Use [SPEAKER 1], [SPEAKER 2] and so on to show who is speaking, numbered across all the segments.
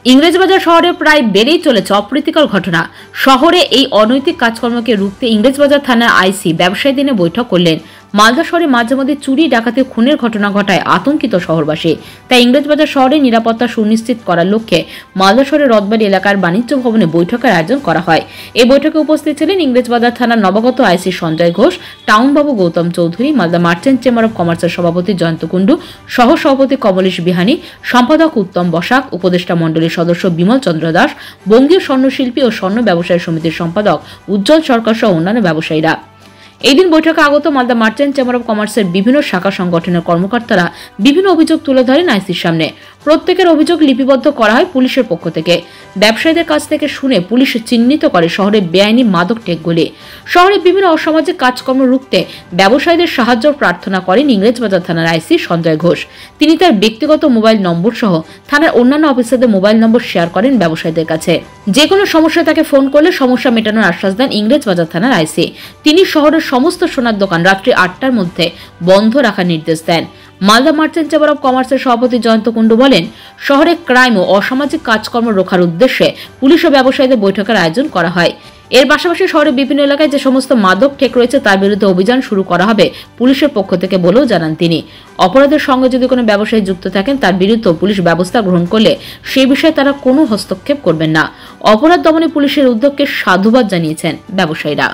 [SPEAKER 1] ইংরেজবাজার শহরে প্রায় বেড়েই চলেছে অপ্রীতিকর ঘটনা। শহরে এই অনৈতিক কাজকর্মকে রুখতে ইংরেজবাজার থানার আইসি ব্যবসায়ী দিনে বৈঠক করলেন। মালদা শহরে মাঝে মধ্যে চুরি, ডাকাতি, খুনের ঘটনা ঘটায় আতঙ্কিত শহরবাসী। তাই ইংরেজবাজার শহরে নিরাপত্তা সুনিশ্চিত করার লক্ষ্যে মালদা শহরের রথবাড়ি এলাকার বাণিজ্য ভবনে বৈঠকের আয়োজন করা হয়। এই বৈঠকে উপস্থিত ছিলেন ইংরেজবাজার থানার নবাগত আইসি সঞ্জয় ঘোষ, টাউনবাবু Gautam Chowdhury, Malda merchant chamber of কমার্সের সভাপতি জয়ন্ত কুণ্ডু, সহ সভাপতি কমলেশ বিহানী, সম্পাদক উত্তম বসাক, উপদেষ্টা মণ্ডলীর সদস্য বিমল চন্দ্র দাস, বঙ্গীয় স্বর্ণশিল্পী ও স্বর্ণ ব্যবসায়ী সমিতির সম্পাদক উজ্জ্বল সরকার সহ অন্যান্য ব্যবসায়ীরা। এই দিন বৈঠকে আগত মালদা মার্চেন্ট চেম্বার অব কমার্সের বিভিন্ন শাখা সংগঠনের কর্মকর্তারা বিভিন্ন অভিযোগ তুলে ধরেন আইসির সামনে। প্রত্যেকের অভিযোগ লিপিবদ্ধ করা হয় পুলিশের পক্ষ থেকে। ব্যবসায়ীদের কাছ থেকে শুনে পুলিশ চিহ্নিত করে শহরে বেআইনি মাদক টেকগুলি। শহরে বিভিন্ন অসামাজিক কাজকর্ম রুখতে ব্যবসায়ীদের সাহায্য প্রার্থনা করেন ইংরেজবাজার থানার আইসি সঞ্জয় ঘোষ। তিনি তার ব্যক্তিগত মোবাইল নম্বর সহ থানার অন্যান্য অফিসারদের মোবাইল নম্বর শেয়ার করেন ব্যবসায়ীদের কাছে। যে কোনো সমস্যা তাকে ফোন করলে সমস্যা মেটানোর আশ্বাস দেন ইংরেজবাজার থানার আইসি। তিনি শহরের সমস্ত সোনার দোকান রাত্রি 8টার মধ্যে বন্ধ রাখার নির্দেশ দেন। মালদা মার্চেন্ট চেম্বার অব কমার্সের সভাপতি জয়ন্ত কুণ্ডু বলেন, শহরে ক্রাইম ও অসামাজিক কাজকর্ম রোখার উদ্দেশ্যে পুলিশ ও ব্যবসায়ীদের বৈঠকের আয়োজন করা হয়। এর পাশাপাশি শহরের বিভিন্ন এলাকায় যে সমস্ত মাদক ঠেক রয়েছে তার বিরুদ্ধে অভিযান শুরু করা হবে পুলিশের পক্ষ থেকে বলেও জানান তিনি। অপরাধের সঙ্গে যদি কোনো ব্যবসায়ী যুক্ত থাকেন তার বিরুদ্ধে পুলিশ ব্যবস্থা গ্রহণ করলে সেই বিষয়ে তারা কোনো হস্তক্ষেপ করবেন না। অপরাধ দমনে পুলিশের উদ্যোগকে সাধুবাদ জানিয়েছেন ব্যবসায়ীরা।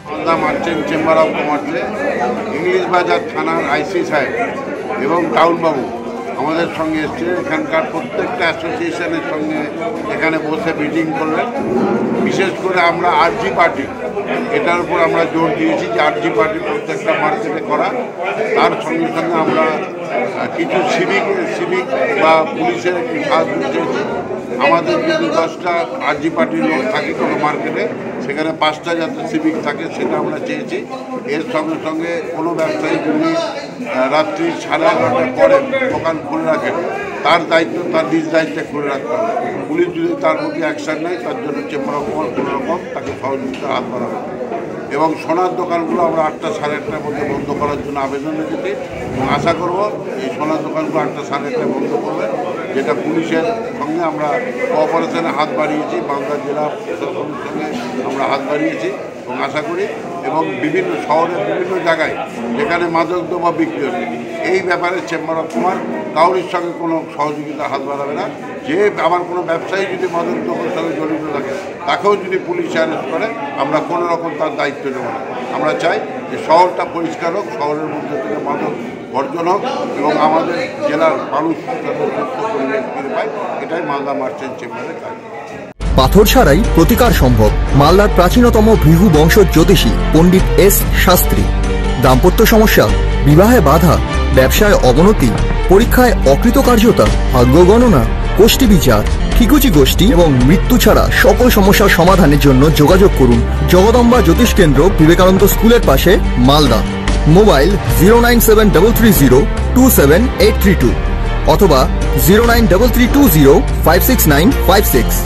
[SPEAKER 2] মালদা মার্চেন্ট চেম্বার অব কমার্সে ইংরেজবাজার থানার আইসি সাহেব এবং টাউনবাবু আমাদের সঙ্গে এসছে। এখানকার প্রত্যেকটা অ্যাসোসিয়েশনের সঙ্গে এখানে বসে মিটিং করলেন। বিশেষ করে আমরা আরজি পার্টি, এটার উপর আমরা জোর দিয়েছি যে আরজি পার্টি প্রত্যেকটা মার্কেটে করা। তার সঙ্গে সঙ্গে আমরা কিছু সিভিক বা পুলিশের একটু সাহায্য চেয়েছি। আমাদের যদি 10টা আরজি পার্টির লোক থাকে কোনো মার্কেটে, সেখানে 5টা যাতে সিভিক থাকে সেটা আমরা চেয়েছি। এর সঙ্গে সঙ্গে কোনো ব্যবসায়ী যদি রাত্রি 11:30টার পরে দোকান খুলে রাখেন তার দায়িত্ব তার নিজ দায়িত্বে খুলে রাখতে হবে। পুলিশ যদি তার প্রতি অ্যাকশন নেয় তার জন্য চেম্বার অব কমার্স কোনো রকম তাকে সহযোগিতার হাত বাড়াবে। এবং সোনার দোকানগুলো আমরা 8টা সাড়ে 8টার মধ্যে বন্ধ করার জন্য আবেদন রেখেছি এবং আশা করব এই সোনার দোকানগুলো 8টা সাড়ে 8টায় বন্ধ করবে, যেটা পুলিশের সঙ্গে আমরা কোঅপারেশনে হাত বাড়িয়েছি। মালদা জেলা প্রশাসনের সঙ্গে আমরা হাত বাড়িয়েছি এবং আশা করি এবং বিভিন্ন শহরের বিভিন্ন জায়গায় যেখানে মাদকদ্রব্য বিক্রি হচ্ছে এই ব্যাপারে চেম্বার অব কমার্স কাউরির সঙ্গে কোনো সহযোগিতা হাত বাড়াবে না। যে আবার কোনো ব্যবসায়ী যদি মাদকদ্রব্যের সঙ্গে জড়িত থাকে তাকেও যদি পুলিশ অ্যারেস্ট করে আমরা কোনো রকম তার দায়িত্ব নেব না। আমরা চাই যে শহরটা পরিষ্কার হোক, শহরের মধ্যে থেকে মাদক বর্জন হোক এবং আমাদের জেলার মানুষ সুস্থ পরিবেশ ফিরে পায়। এটাই মালদা মার্চেন্ট চেম্বারের কাজ।
[SPEAKER 3] পাথর ছাড়াই প্রতিকার সম্ভব। মালদার প্রাচীনতম ভৃগু বংশ জ্যোতিষী পণ্ডিত এস শাস্ত্রী। দাম্পত্য সমস্যা, বিবাহে বাধা, ব্যবসায় অবনতি, পরীক্ষায় অকৃতকার্যতা, ভাগ্য গণনা, গোষ্ঠী বিচার, ঠিকুচি গোষ্ঠী এবং মৃত্যু ছাড়া সকল সমস্যার সমাধানের জন্য যোগাযোগ করুন জগদম্বা জ্যোতিষ কেন্দ্র, বিবেকানন্দ স্কুলের পাশে, মালদা। মোবাইল 09733027832 অথবা 09332056956।